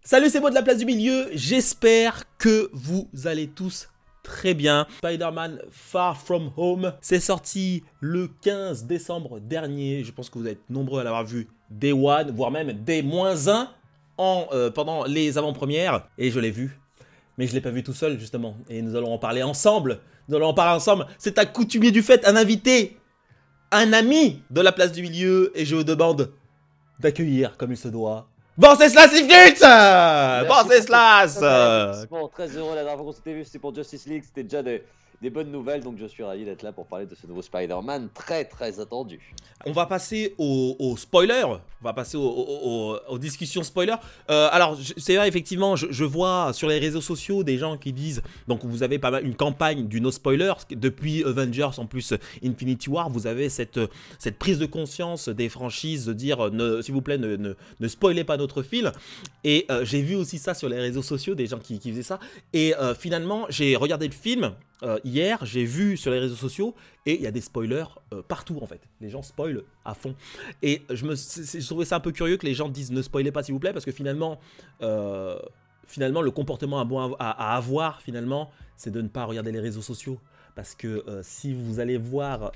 Salut, c'est moi de la place du milieu, j'espère que vous allez tous très bien. Spider-Man Far From Home, c'est sorti le 15 décembre dernier. Je pense que vous êtes nombreux à l'avoir vu Day One, voire même Day -1 pendant les avant-premières. Et je l'ai vu, mais je ne l'ai pas vu tout seul justement. Et nous allons en parler ensemble. C'est un coutumier du fait, un invité, un ami de la place du milieu. Et je vous demande d'accueillir comme il se doit Venceslas Lifnitz. Venceslas. Bon, très heureux, la dernière fois qu'on s'était vu, c'était pour Justice League, c'était déjà des bonnes nouvelles, donc je suis ravi d'être là pour parler de ce nouveau Spider-Man très très attendu. On va passer aux spoilers, on va passer aux discussions spoilers. Alors, c'est vrai, effectivement, je vois sur les réseaux sociaux des gens qui disent, donc vous avez pas mal une campagne du no spoiler, depuis Avengers en plus Infinity War, vous avez cette prise de conscience des franchises de dire, s'il vous plaît, ne spoilez pas notre film. Et j'ai vu aussi ça sur les réseaux sociaux, des gens qui faisaient ça. Et finalement, j'ai regardé le film hier, j'ai vu sur les réseaux sociaux, et il y a des spoilers partout en fait. Les gens spoilent à fond. Et je trouvais ça un peu curieux que les gens disent ne spoilez pas s'il vous plaît, parce que finalement, le comportement à avoir finalement, c'est de ne pas regarder les réseaux sociaux. Parce que si vous allez voir,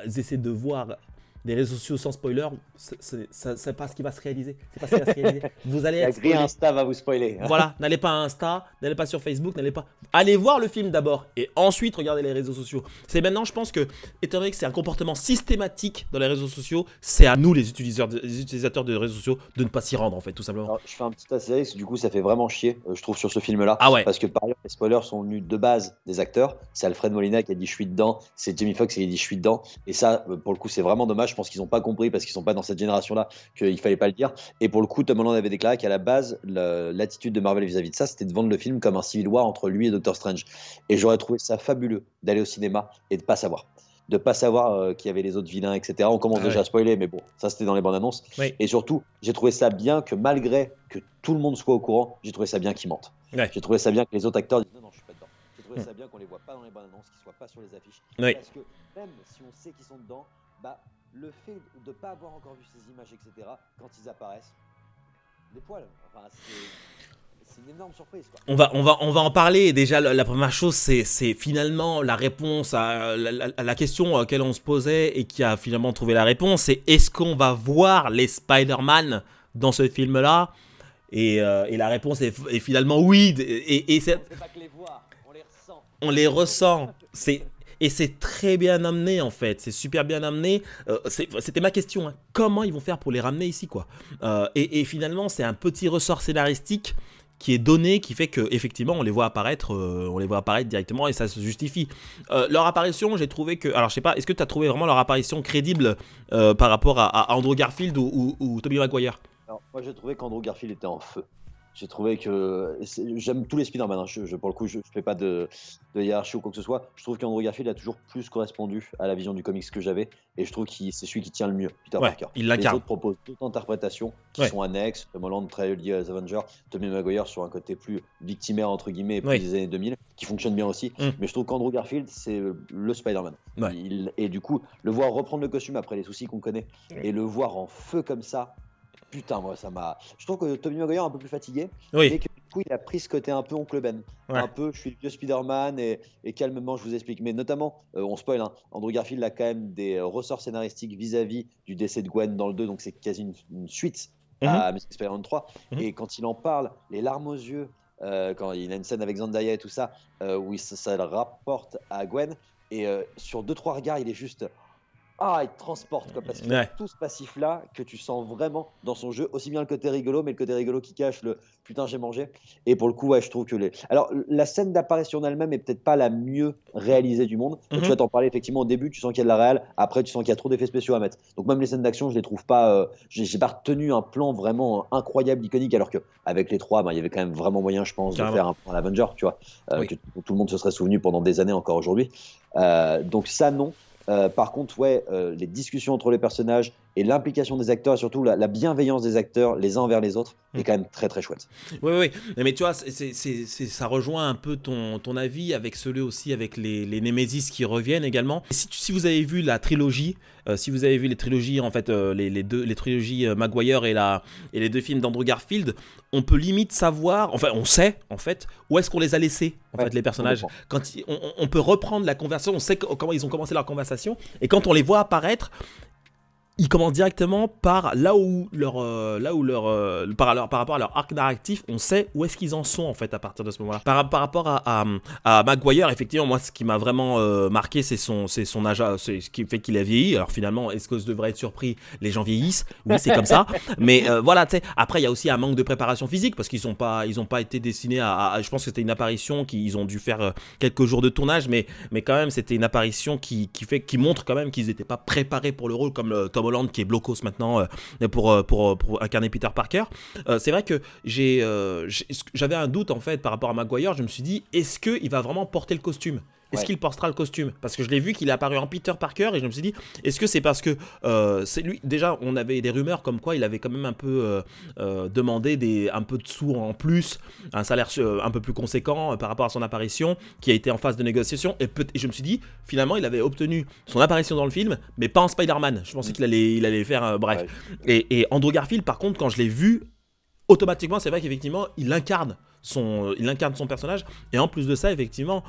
essayer de voir des réseaux sociaux sans spoiler, c'est pas ce qui va se réaliser. C'est pas ce qui va se réaliser. Vous allez être spoilé. Insta va vous spoiler. Voilà, n'allez pas à Insta, n'allez pas sur Facebook, allez voir le film d'abord et ensuite regardez les réseaux sociaux. C'est maintenant, je pense que, étant donné que c'est un comportement systématique dans les réseaux sociaux, c'est à nous les utilisateurs de réseaux sociaux de ne pas s'y rendre en fait, tout simplement. Alors, je fais un petit astérisque, du coup ça fait vraiment chier, je trouve, sur ce film-là. Ah ouais. Parce que par ailleurs, les spoilers sont venus de base des acteurs. C'est Alfred Molina qui a dit je suis dedans, c'est Jamie Foxx qui a dit je suis dedans. Et ça, pour le coup, c'est vraiment dommage. Je pense qu'ils n'ont pas compris parce qu'ils sont pas dans cette génération-là qu'il fallait pas le dire. Et pour le coup, Tom Holland avait déclaré qu'à la base, l'attitude de Marvel vis-à-vis de ça, c'était de vendre le film comme un Civil War entre lui et Doctor Strange. Et j'aurais trouvé ça fabuleux d'aller au cinéma et de pas savoir. De pas savoir qu'il y avait les autres vilains, etc. On commence déjà à spoiler, mais bon, ça c'était dans les bandes annonces. Oui. Et surtout, j'ai trouvé ça bien que malgré que tout le monde soit au courant, j'ai trouvé ça bien qu'ils mentent. Ouais. J'ai trouvé ça bien que les autres acteurs disent non, je suis pas dedans. J'ai trouvé ça bien qu'on les voit pas dans les bandes annonces, qu'ils soient pas sur les affiches. Oui. Parce que même si on sait qu'ils sont dedans, bah, le fait de pas avoir encore vu ces images, etc., quand ils apparaissent, des poils, enfin, c'est une énorme surprise, quoi. On va en parler. Déjà, la première chose, c'est finalement la réponse à la question à laquelle on se posait et qui a finalement trouvé la réponse. C'est est-ce qu'on va voir les Spider-Man dans ce film-là? Et la réponse est finalement oui. Et On ne fait pas que les voir, on les ressent. On les ressent. Et c'est très bien amené en fait, c'est super bien amené. C'était ma question, hein. Comment ils vont faire pour les ramener ici quoi? Et finalement, c'est un petit ressort scénaristique qui est donné, qui fait que effectivement on les voit apparaître directement et ça se justifie. Leur apparition, j'ai trouvé que, alors je sais pas, est-ce que tu as trouvé vraiment leur apparition crédible par rapport à Andrew Garfield ou Tobey Maguire? Alors, moi, j'ai trouvé qu'Andrew Garfield était en feu. J'ai trouvé que j'aime tous les Spider-Man, hein. Pour le coup, je fais pas de hiérarchie ou quoi que ce soit. Je trouve qu'Andrew Garfield a toujours plus correspondu à la vision du comics que j'avais, et je trouve que c'est celui qui tient le mieux, Peter Parker. Il Les l'incarne. autres proposent d'autres interprétations qui sont annexes. Tom Holland très lié aux Avengers, Tobey Maguire sur un côté plus victimaire entre guillemets, et plus des années 2000, qui fonctionne bien aussi. Mais je trouve qu'Andrew Garfield c'est le Spider-Man. Et du coup, le voir reprendre le costume après les soucis qu'on connaît et le voir en feu comme ça. Putain, moi ça m'a. Je trouve que Tobey Maguire est un peu plus fatigué, mais que du coup il a pris ce côté un peu oncle Ben. Un peu, je suis le vieux Spider-Man et calmement je vous explique. Mais notamment, on spoil, hein, Andrew Garfield a quand même des ressorts scénaristiques vis-à--vis du décès de Gwen dans le 2, donc c'est quasi une suite à Amazing Spider-Man 3. Et quand il en parle, les larmes aux yeux, quand il a une scène avec Zendaya et tout ça, où ça le rapporte à Gwen, et sur 2-3 regards, il est juste. Ah, il te transporte quoi, parce qu'il y a tout ce passif là que tu sens vraiment dans son jeu, aussi bien le côté rigolo, mais le côté rigolo qui cache le putain j'ai mangé. Et pour le coup, je trouve que alors la scène d'apparition en elle-même est peut-être pas la mieux réalisée du monde. Tu vas t'en parler effectivement au début, tu sens qu'il y a de la réal, après tu sens qu'il y a trop d'effets spéciaux à mettre. Donc même les scènes d'action, je les trouve pas. J'ai pas retenu un plan vraiment incroyable, iconique, alors que avec les trois, il y avait quand même vraiment moyen, je pense, de faire un plan à l'Avenger, tu vois, que tout le monde se serait souvenu pendant des années encore aujourd'hui. Donc ça non. Par contre, les discussions entre les personnages, Et l'implication des acteurs, et surtout la bienveillance des acteurs les uns envers les autres, est quand même très très chouette. Oui, mais tu vois, ça rejoint un peu ton avis avec celui aussi, avec les Nemesis qui reviennent également. Si vous avez vu la trilogie, si vous avez vu les trilogies, en fait, les trilogies Maguire et les 2 films d'Andrew Garfield, on peut limite savoir, enfin on sait en fait, où est-ce qu'on les a laissés, en fait, les personnages. Quand on peut reprendre la conversation, on sait comment ils ont commencé leur conversation, et quand on les voit apparaître, ils commencent directement par par rapport à leur arc narratif, on sait où est-ce qu'ils en sont en fait à partir de ce moment-là. Par rapport à Maguire, effectivement, moi ce qui m'a vraiment marqué, c'est son âge, c'est ce qui fait qu'il a vieilli. Alors finalement, est-ce que je devrais être surpris? Les gens vieillissent, oui, c'est comme ça. Mais voilà, tu sais. Après, il y a aussi un manque de préparation physique parce qu'ils ont pas été destinés je pense que c'était une apparition qu'ils ont dû faire quelques jours de tournage, mais quand même, c'était une apparition qui montre quand même qu'ils n'étaient pas préparés pour le rôle, comme Tom Holland qui est blocos maintenant pour incarner Peter Parker. C'est vrai que j'avais un doute en fait par rapport à Maguire. Je me suis dit, est-ce qu'il va vraiment porter le costume? Est-ce qu'il portera le costume? Parce que je l'ai vu qu'il est apparu en Peter Parker et je me suis dit, est-ce que c'est parce que c'est lui? Déjà, on avait des rumeurs comme quoi il avait quand même un peu demandé un peu de sous en plus, un salaire un peu plus conséquent par rapport à son apparition, qui a été en phase de négociation. Et je me suis dit, finalement, il avait obtenu son apparition dans le film, mais pas en Spider-Man. Je pensais qu'il allait faire bref. Ouais. Et Andrew Garfield, par contre, quand je l'ai vu, automatiquement, c'est vrai qu'effectivement, il incarne son personnage. Et en plus de ça, effectivement,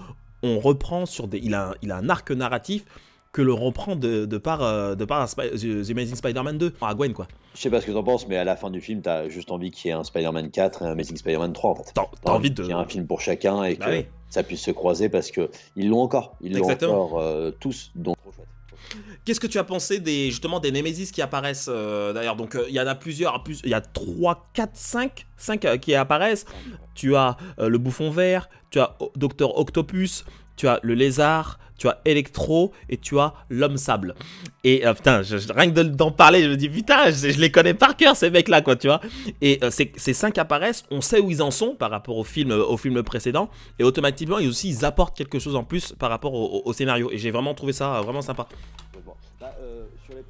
on reprend il a un arc narratif que le reprend de par The Amazing Spider-Man 2 à Gwen, quoi. Je sais pas ce que t'en penses, mais à la fin du film, t'as juste envie qu'il y ait un Spider-Man 4 et un Amazing Spider-Man 3 en fait. T'as envie qu'il y ait un film pour chacun et que ça puisse se croiser parce que ils l'ont encore tous, donc trop chouette. Qu'est-ce que tu as pensé justement des Nemesis qui apparaissent d'ailleurs? Donc il y en a plusieurs, il y a 3, 4, 5 qui apparaissent. Tu as le bouffon vert, tu as Dr Octopus, tu as le lézard, tu as Electro et tu as l'homme sable. Et putain, rien que d'en parler, je me dis putain, je les connais par cœur ces mecs là, quoi, tu vois. Et ces 5 apparaissent, on sait où ils en sont par rapport au film précédent, et automatiquement ils apportent quelque chose en plus par rapport au scénario. Et j'ai vraiment trouvé ça vraiment sympa. Sur les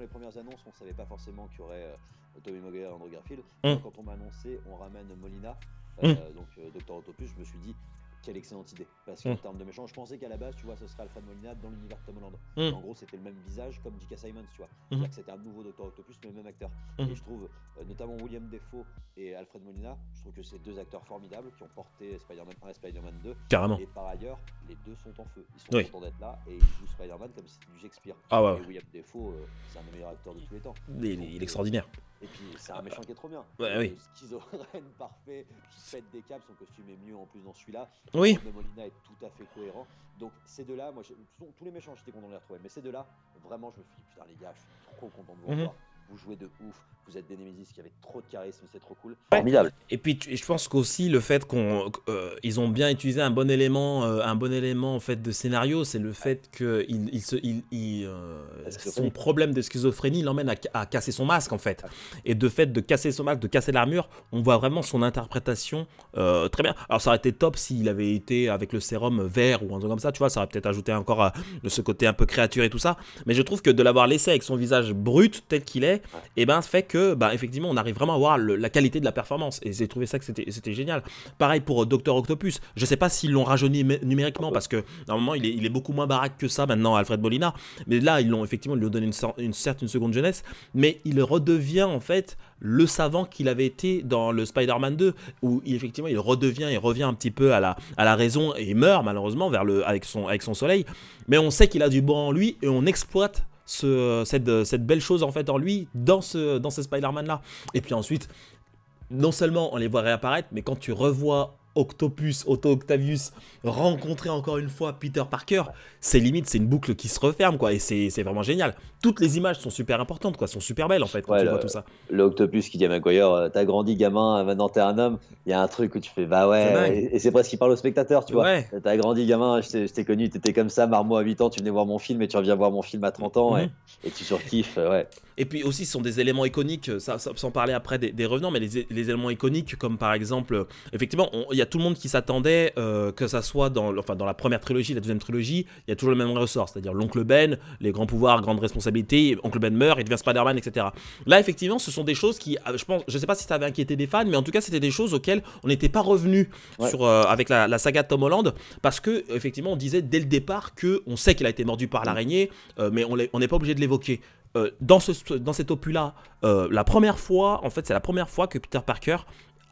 premières annonces, on savait pas forcément qu'il y aurait Tobey Maguire et Andrew Garfield. Quand on m'a annoncé, on ramène Molina, donc Dr Octopus, je me suis dit quelle excellente idée, parce qu'en termes de méchants, je pensais qu'à la base, tu vois, ce serait Alfred Molina dans l'univers Tom Holland. En gros, c'était le même visage comme J.K. Simons, tu vois. C'est-à-dire que c'était un nouveau Dr Octopus, mais le même acteur. Et je trouve, notamment William Dafoe et Alfred Molina, je trouve que c'est 2 acteurs formidables qui ont porté Spider-Man 1 et Spider-Man 2. Carrément. Et par ailleurs, les 2 sont en feu. Ils sont contents d'être là et ils jouent Spider-Man comme si c'était du Shakespeare. Et William Dafoe, c'est un des meilleurs acteurs de tous les temps. Il est extraordinaire. Et puis c'est un méchant qui est trop bien. Schizophrène parfait, qui pète des câbles, son costume est mieux en plus dans celui-là. Oui. Le Molina est tout à fait cohérent. Donc ces 2-là, moi, tous les méchants, j'étais content de les retrouver. Mais ces 2-là, vraiment, je me suis dit, putain les gars, je suis trop content de vous revoir. Vous jouez de ouf, vous êtes des Nemesis qui avaient trop de charisme, c'est trop cool. Formidable. Et puis je pense qu'aussi le fait qu'ils ont bien utilisé un bon élément en fait de scénario, c'est le fait que son problème de schizophrénie l'emmène à casser son masque en fait. Et de fait de casser son masque, de casser l'armure, on voit vraiment son interprétation très bien. Alors ça aurait été top s'il avait été avec le sérum vert ou un truc comme ça, tu vois, ça aurait peut-être ajouté encore ce côté un peu créature et tout ça. Mais je trouve que de l'avoir laissé avec son visage brut tel qu'il est, et ben fait que effectivement on arrive vraiment à voir la qualité de la performance, et j'ai trouvé ça que c'était génial. Pareil pour Dr Octopus, je sais pas s'ils l'ont rajeuni numériquement parce que normalement il est beaucoup moins baraque que ça maintenant, Alfred Molina, mais là ils lui ont donné une certaine seconde jeunesse, mais il redevient en fait le savant qu'il avait été dans le Spider-Man 2, où effectivement il revient un petit peu à la raison et il meurt malheureusement avec son soleil, mais on sait qu'il a du bon en lui et on exploite cette belle chose en fait en lui dans ce Spider-Man là. Et puis ensuite, non seulement on les voit réapparaître, mais quand tu revois Otto Octavius rencontrer encore une fois Peter Parker, c'est limite, c'est une boucle qui se referme quoi, et c'est vraiment génial. Toutes les images sont super importantes quoi, sont super belles en fait quand tu vois tout ça. Le Octopus qui dit à Maguire, t'as grandi gamin, maintenant t'es un homme. Il y a un truc où tu fais bah ouais, et c'est presque qu'il parle au spectateur, tu vois. T'as grandi gamin, je t'ai connu, t'étais comme ça, Marmot à 8 ans, tu venais voir mon film et tu reviens voir mon film à 30 ans et tu surkiffes, ouais. Et puis aussi, ce sont des éléments iconiques, sans parler après des revenants, mais les éléments iconiques comme par exemple, effectivement, il y a a tout le monde qui s'attendait que ça soit dans la première trilogie, la deuxième trilogie, il y a toujours le même ressort, c'est-à-dire l'oncle Ben, les grands pouvoirs, grandes responsabilités, oncle Ben meurt, il devient Spider-Man, etc. Là, effectivement, ce sont des choses qui, je sais pas si ça avait inquiété des fans, mais en tout cas, c'était des choses auxquelles on n'était pas revenu avec la saga de Tom Holland, parce que effectivement, on disait dès le départ que on sait qu'il a été mordu par l'araignée, mais on n'est pas obligé de l'évoquer. Dans cet opus-là, la première fois, en fait, c'est la première fois que Peter Parker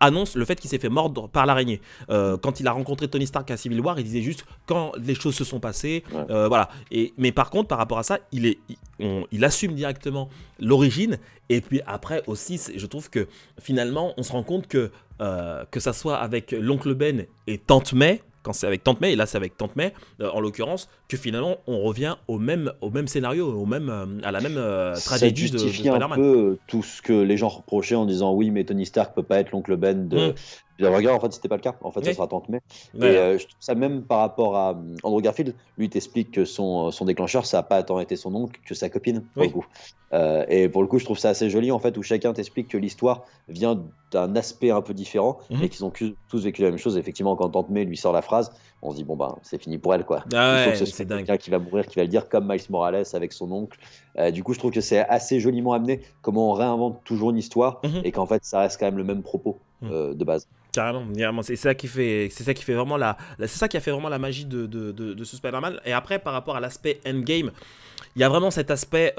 annonce le fait qu'il s'est fait mordre par l'araignée. Quand il a rencontré Tony Stark à Civil War, il disait juste quand les choses se sont passées, voilà. Mais par contre, par rapport à ça, il assume directement l'origine. Et puis après aussi, je trouve que finalement, on se rend compte que ça soit avec l'oncle Ben et Tante May, quand c'est avec Tante May, et là c'est avec Tante May, en l'occurrence, que finalement on revient au même scénario, à la même tragédie de Spider-Man. Ça justifie un peu tout ce que les gens reprochaient en disant oui, mais Tony Stark peut pas être l'oncle Ben de Regarde, en fait, c'était pas le cas. En fait, ça sera Tante May. Et je trouve ça, même par rapport à Andrew Garfield, lui t'explique que son déclencheur, ça n'a pas tant été son oncle que sa copine, pour le coup. Et pour le coup, je trouve ça assez joli, en fait, où chacun t'explique que l'histoire vient d'un aspect un peu différent et qu'ils ont tous vécu la même chose. Et effectivement, quand Tante May lui sort la phrase, on se dit bon ben c'est fini pour elle, quoi. Ah il faut que ce soit quelqu'un qui va mourir, qui va le dire, comme Miles Morales avec son oncle. Du coup, je trouve que c'est assez joliment amené, comment on réinvente toujours une histoire et qu'en fait, ça reste quand même le même propos de base. Carrément, c'est ça qui fait vraiment c'est ça qui a fait vraiment la magie de ce Spider-Man. Et après, par rapport à l'aspect endgame, il y a vraiment cet aspect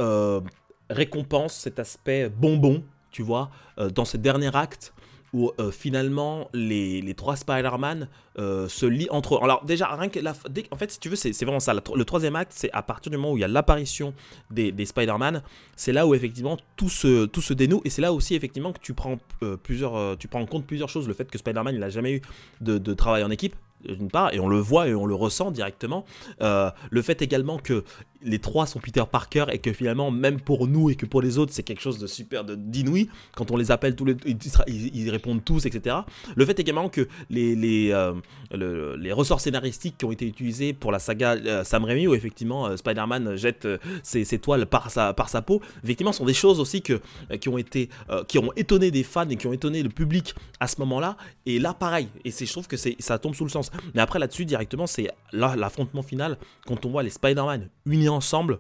récompense, cet aspect bonbon, tu vois, dans ce dernier acte où finalement les trois Spider-Man se lient entre eux. Alors déjà, rien que en fait, si tu veux, c'est vraiment ça. Le troisième acte, c'est à partir du moment où il y a l'apparition des Spider-Man, c'est là où effectivement tout se dénoue, et c'est là aussi effectivement que tu prends en compte plusieurs choses. Le fait que Spider-Man, il n'a jamais eu de travail en équipe, d'une part, et on le voit et on le ressent directement. Le fait également que les trois sont Peter Parker et que finalement, même pour nous et que pour les autres, c'est quelque chose de super, d'inouï. Quand on les appelle, ils répondent tous, etc. Le fait également que les ressorts scénaristiques qui ont été utilisés pour la saga Sam Raimi, où effectivement Spider-Man jette ses toiles par sa peau, effectivement, sont des choses aussi qui ont étonné des fans et qui ont étonné le public à ce moment-là. Et là, pareil. Et je trouve que ça tombe sous le sens. Mais après, là-dessus, directement, c'est là l'affrontement final, quand on voit les Spider-Man unis ensemble.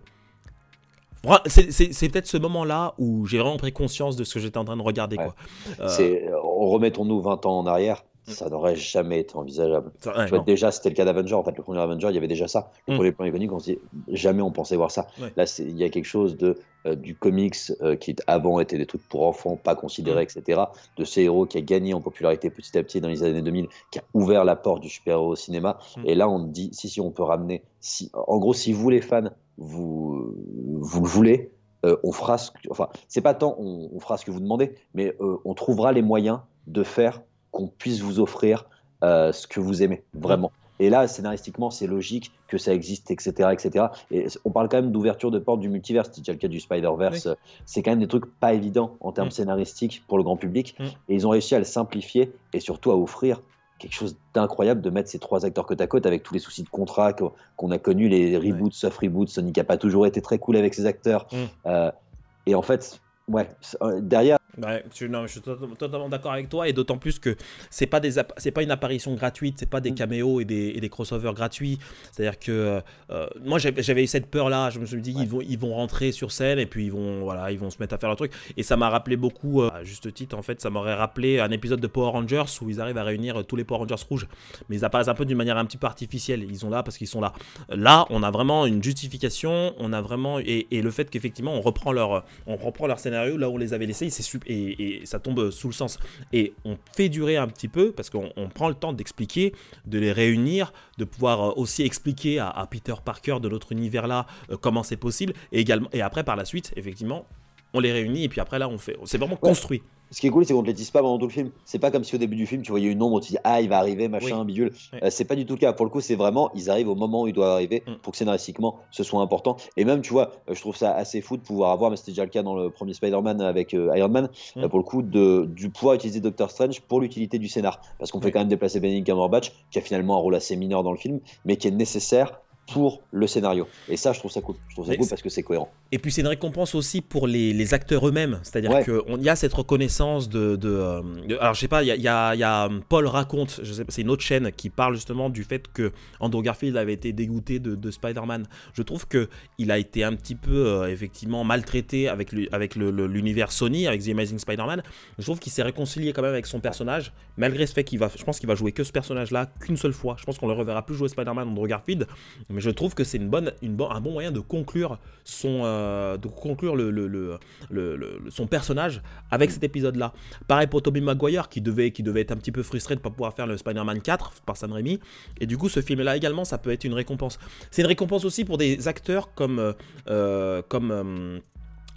C'est peut-être ce moment-là où j'ai vraiment pris conscience de ce que j'étais en train de regarder. Quoi. Remettons-nous 20 ans en arrière. Ça n'aurait jamais été envisageable. Déjà, c'était le cas d'Avenger. En fait, le premier Avenger, il y avait déjà ça. Le premier plan iconique, on se dit jamais on pensait voir ça. Là, il y a quelque chose du comics qui avant était des trucs pour enfants, pas considérés, etc. De ces héros qui a gagné en popularité petit à petit dans les années 2000, qui a ouvert la porte du super-héros au cinéma. Et là, on dit si on peut ramener. En gros, si vous, les fans, vous le voulez, on fera c'est pas tant on fera ce que vous demandez, mais on trouvera les moyens de faire qu'on puisse vous offrir ce que vous aimez, vraiment. Et là, scénaristiquement, c'est logique que ça existe, etc., etc. Et on parle quand même d'ouverture de porte du multivers, c'est déjà le cas du Spider-Verse. C'est quand même des trucs pas évidents en termes scénaristiques pour le grand public. Et ils ont réussi à le simplifier et surtout à offrir quelque chose d'incroyable, de mettre ces trois acteurs côte à côte avec tous les soucis de contrat qu'on a connus, les reboots, soft reboots. Sonic n'a pas toujours été très cool avec ses acteurs. Et en fait, derrière. Je suis totalement d'accord avec toi, et d'autant plus que c'est pas une apparition gratuite, c'est pas des caméos et des crossovers gratuits. C'est-à-dire que moi j'avais eu cette peur là, je me suis dit ils vont rentrer sur scène et puis ils vont se mettre à faire leur truc, et ça m'a rappelé beaucoup, à juste titre en fait, ça m'aurait rappelé un épisode de Power Rangers où ils arrivent à réunir tous les Power Rangers rouges, mais ils apparaissent un peu d'une manière un petit peu artificielle. Ils sont là parce qu'ils sont là. Là on a vraiment une justification, on a vraiment et le fait qu'effectivement on reprend leur scénario là où on les avait laissés, c'est super. Et ça tombe sous le sens. Et on fait durer un petit peu parce qu'on prend le temps d'expliquer, de les réunir, de pouvoir aussi expliquer à Peter Parker de notre univers-là comment c'est possible. Et après, par la suite, effectivement, on les réunit et puis après, là, c'est vraiment construit. Ce qui est cool, c'est qu'on ne les dise pas pendant tout le film. C'est pas comme si au début du film, tu voyais une ombre, tu dis ah, il va arriver, machin, bidule. C'est pas du tout le cas. Pour le coup, c'est vraiment, ils arrivent au moment où ils doivent arriver pour que scénaristiquement ce soit important. Et même, tu vois, je trouve ça assez fou de pouvoir avoir, mais c'était déjà le cas dans le premier Spider-Man avec Iron Man, pour le coup, du pouvoir utiliser Doctor Strange pour l'utilité du scénar. Parce qu'on fait quand même déplacer Benedict Cumberbatch, qui a finalement un rôle assez mineur dans le film, mais qui est nécessaire pour le scénario. Et ça, je trouve ça cool. Je trouve ça cool parce que c'est cohérent. Et puis c'est une récompense aussi pour les acteurs eux-mêmes. C'est-à-dire qu'il y a cette reconnaissance alors je sais pas, il y a Paul Raconte, je sais pas, c'est une autre chaîne qui parle justement du fait que Andrew Garfield avait été dégoûté de Spider-Man. Je trouve qu'il a été un petit peu effectivement maltraité avec l'univers Sony, avec The Amazing Spider-Man. Je trouve qu'il s'est réconcilié quand même avec son personnage, malgré ce fait je pense qu'il va jouer que ce personnage-là qu'une seule fois. Je pense qu'on ne le reverra plus jouer Spider-Man, Andrew Garfield. Mais je trouve que c'est un bon moyen de conclure son personnage avec cet épisode-là. Pareil pour Tobey Maguire qui devait être un petit peu frustré de ne pas pouvoir faire le Spider-Man 4 par Sam Raimi. Et du coup, ce film-là également, ça peut être une récompense. C'est une récompense aussi pour des acteurs comme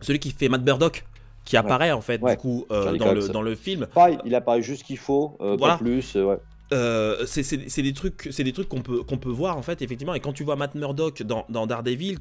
celui qui fait Matt Murdock, qui apparaît en fait du coup dans le film. Pareil, il apparaît juste ce qu'il faut, pas plus. C'est des trucs qu'on peut voir en fait effectivement. Et quand tu vois Matt Murdock dans Daredevil,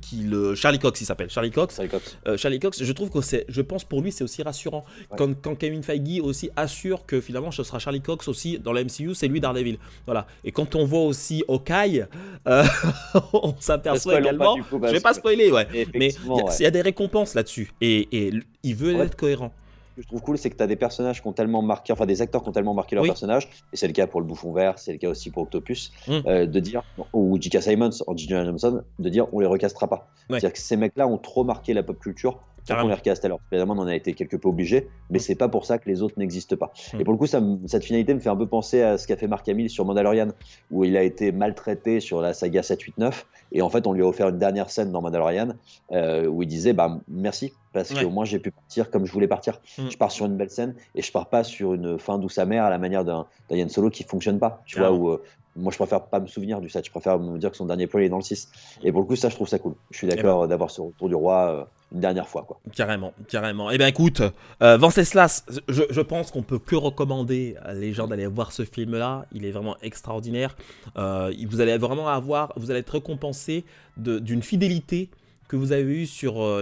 Charlie Cox, il s'appelle Charlie Cox, je trouve que je pense pour lui c'est aussi rassurant quand Kevin Feige aussi assure que finalement ce sera Charlie Cox aussi dans la MCU, c'est lui Daredevil, voilà. Et quand on voit aussi Hawkeye, on s'aperçoit également, je vais pas spoiler, mais il y a des récompenses là-dessus et il veut être cohérent. Ce que je trouve cool, c'est que tu as des personnages qui ont tellement marqué, enfin des acteurs qui ont tellement marqué leur personnage, et c'est le cas pour le Bouffon Vert, c'est le cas aussi pour Octopus, de dire, ou J.K. Simmons en J.J. Johnson, de dire on les recastera pas. C'est-à-dire que ces mecs-là ont trop marqué la pop culture. On les recaste. Alors évidemment on en a été quelque peu obligé, mais c'est pas pour ça que les autres n'existent pas. Et pour le coup cette finalité me fait un peu penser à ce qu'a fait Mark Hamill sur Mandalorian, où il a été maltraité sur la saga 7, 8, 9, et en fait on lui a offert une dernière scène dans Mandalorian où il disait merci parce que moi j'ai pu partir comme je voulais partir. Je pars sur une belle scène et je pars pas sur une fin douce amère à la manière d'un Yann Solo qui fonctionne pas, tu vois, où moi je préfère pas me souvenir du 7, je préfère me dire que son dernier plan il est dans le 6. Et pour le coup ça je trouve ça cool. Je suis d'accord d'avoir ce retour du roi une dernière fois, quoi. Carrément. Eh bien écoute, Venceslas, je pense qu'on peut que recommander à les gens d'aller voir ce film-là. Il est vraiment extraordinaire. Vous allez être récompensé d'une fidélité que vous avez eue sur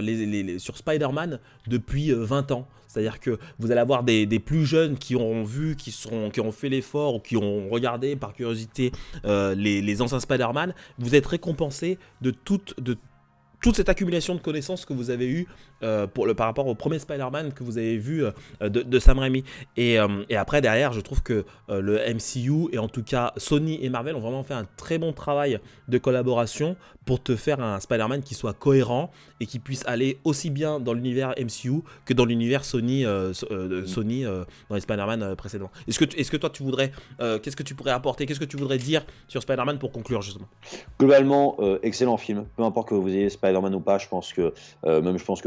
Spider-Man depuis 20 ans. C'est-à-dire que vous allez avoir des plus jeunes qui ont vu, qui ont fait l'effort ou qui ont regardé par curiosité les anciens Spider-Man. Vous êtes récompensé de toute cette accumulation de connaissances que vous avez eue par rapport au premier Spider-Man que vous avez vu de Sam Raimi. Et après, derrière, je trouve que le MCU, et en tout cas Sony et Marvel, ont vraiment fait un très bon travail de collaboration pour te faire un Spider-Man qui soit cohérent et qui puisse aller aussi bien dans l'univers MCU que dans l'univers Sony, dans les Spider-Man précédents. Est-ce que toi, tu voudrais... qu'est-ce que tu pourrais apporter? Qu'est-ce que tu voudrais dire sur Spider-Man pour conclure, justement? Globalement, excellent film. Peu importe que vous ayez Spider-Man ou pas, je pense que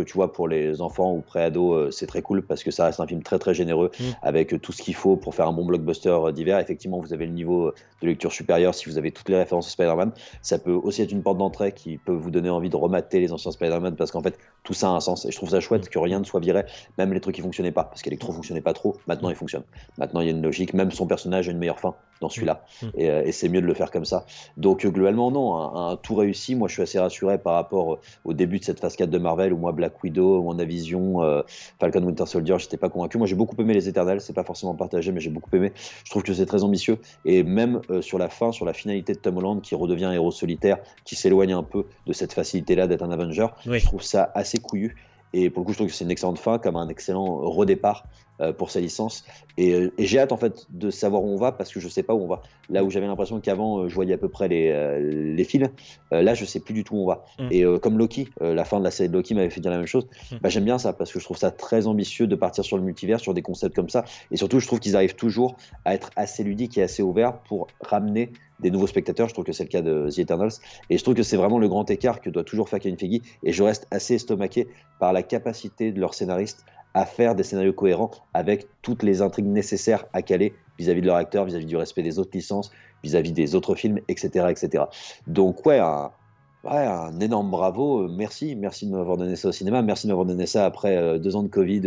tu vois, pour les enfants ou pré-ados, c'est très cool parce que ça reste un film très très généreux avec tout ce qu'il faut pour faire un bon blockbuster d'hiver. Effectivement, vous avez le niveau de lecture supérieur si vous avez toutes les références au Spider-Man. Ça peut aussi être une porte d'entrée qui peut vous donner envie de remater les anciens Spider-Man parce qu'en fait, tout ça a un sens et je trouve ça chouette que rien ne soit viré, même les trucs qui fonctionnaient pas, parce qu'Electro fonctionnait pas trop, maintenant il fonctionne. Maintenant il y a une logique, même son personnage a une meilleure fin dans celui-là et c'est mieux de le faire comme ça. Donc globalement, non, un tout réussi. Moi je suis assez rassuré par rapport au début de cette phase 4 de Marvel où moi Black Widow, WandaVision, Falcon Winter Soldier, j'étais pas convaincu. Moi j'ai beaucoup aimé les Éternels, c'est pas forcément partagé mais j'ai beaucoup aimé. Je trouve que c'est très ambitieux et même sur la fin, sur la finalité de Tom Holland qui redevient héros solitaire, qui s'éloigne un peu de cette facilité-là d'être un Avenger, je trouve ça assez couillu. Et pour le coup, je trouve que c'est une excellente fin, comme un excellent redépart pour sa licence. Et j'ai hâte en fait de savoir où on va parce que je sais pas où on va. Là où j'avais l'impression qu'avant je voyais à peu près les fils, là je sais plus du tout où on va. Et comme Loki, la fin de la série de Loki m'avait fait dire la même chose. J'aime bien ça parce que je trouve ça très ambitieux de partir sur le multivers, sur des concepts comme ça. Et surtout, je trouve qu'ils arrivent toujours à être assez ludiques et assez ouverts pour ramener des nouveaux spectateurs. Je trouve que c'est le cas de The Eternals et je trouve que c'est vraiment le grand écart que doit toujours faire Kevin Feige et je reste assez estomaqué par la capacité de leurs scénaristes à faire des scénarios cohérents avec toutes les intrigues nécessaires à caler vis-à-vis de leurs acteurs, vis-à-vis du respect des autres licences, vis-à-vis des autres films, etc. Donc un énorme bravo, merci de m'avoir donné ça au cinéma, merci de m'avoir donné ça après 2 ans de Covid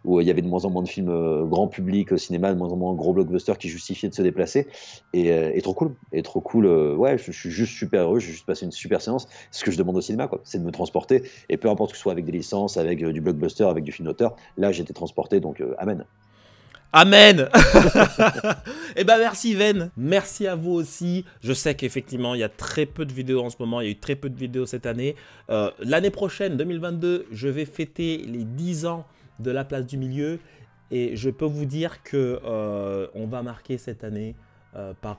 où il y avait de moins en moins de films grand public au cinéma, de moins en moins de gros blockbusters qui justifiaient de se déplacer et trop cool, je suis juste super heureux, j'ai juste passé une super séance, c'est ce que je demande au cinéma quoi, c'est de me transporter et peu importe que ce soit avec des licences, avec du blockbuster, avec du film d'auteur, là j'étais transporté donc amen. Amen. Eh ben merci Ven, merci à vous aussi. Je sais qu'effectivement il y a très peu de vidéos en ce moment, il y a eu très peu de vidéos cette année. L'année prochaine, 2022, je vais fêter les 10 ans de la place du milieu et je peux vous dire que on va marquer cette année par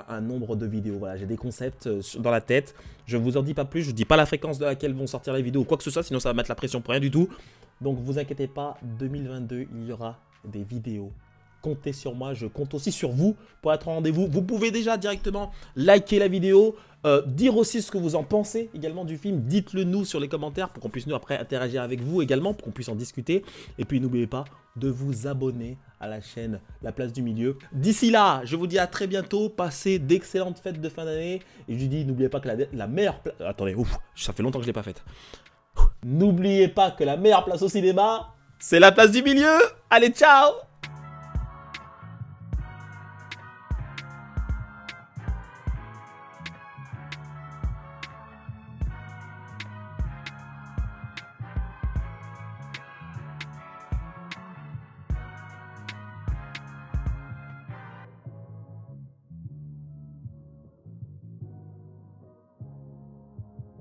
un nombre de vidéos. Voilà, j'ai des concepts dans la tête. Je ne vous en dis pas plus, je ne dis pas la fréquence de laquelle vont sortir les vidéos ou quoi que ce soit, sinon ça va mettre la pression pour rien du tout. Donc vous inquiétez pas, 2022, il y aura des vidéos. Comptez sur moi, je compte aussi sur vous pour être au rendez-vous. Vous pouvez déjà directement liker la vidéo, dire aussi ce que vous en pensez également du film. Dites-le nous sur les commentaires pour qu'on puisse nous après interagir avec vous également, pour qu'on puisse en discuter. Et puis n'oubliez pas de vous abonner à la chaîne La Place du Milieu. D'ici là, je vous dis à très bientôt. Passez d'excellentes fêtes de fin d'année. Et je vous dis, n'oubliez pas que la meilleure place... Attendez, ouf, ça fait longtemps que je ne l'ai pas faite. N'oubliez pas que la meilleure place au cinéma, c'est la place du milieu. Allez, ciao!